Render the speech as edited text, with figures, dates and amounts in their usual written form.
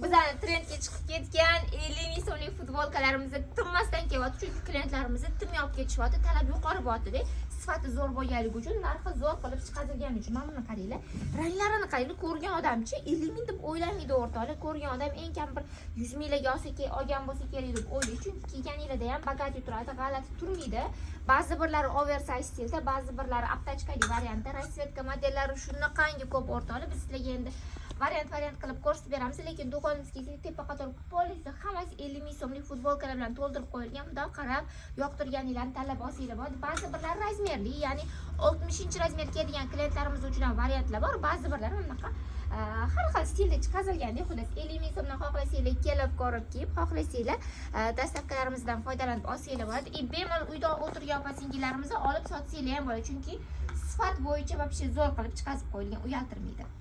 bizlarni trendga chiqib ketgan 50 ming so'mlik futbolkalarimizni tinmasdan kelyapti, chunki klientlarimizni tinmay olib ketishyapti, talab yuqori bo'lyapti-da. Sifati zo'r bo'lganligi uchun, narxi zo'r qilib chiqarilgani uchun mana buni qaranglar. Ranglarini qaranglar, ko'rgan odamchi 50 ming deb o'ylamaydi o'rtoqlar. Ko'rgan odam eng kam bir 100 minglarga olgan bo'lsa kerak deb o'ylaydi, chunki kiyganinglarda ham bagati turadi, g'alati turmaydi. Ba'zi birlari oversize stilda, ba'zi birlari aptachkali variantda, rasvetka modellari shunaqangi ko'p o'rtoqlar. Biz sizlarga endi variant qilib ko'rsatib beramiz, lekin do'konimizga tepa qator polisi hammasi 50 ming so'mlik futbolkalar bilan to'ldirib qo'yilgan. Bundan qarab, yoqtirganinglarni tanlab olsanglar bo'ladi. Ba'zi birlari razmerli, ya'ni 60-razmer keladigan klientlarimiz uchun ham variantlar bor. Ba'zi birlari bunaqa har xil stilda chiqarilganda, xulos 50 ming so'mdan xohlasanglar kelib ko'rib kiyib, xohlasanglar dastavkalarimizdan foydalanib olsanglar bo'ladi. Bemalol uyda o'tirgan opa-singillarimizni olib sotsanglar ham bo'ladi, chunki sifat bo'yicha вообще zo'r qilib chiqazib qo'yilgan, uyaltirmaydi.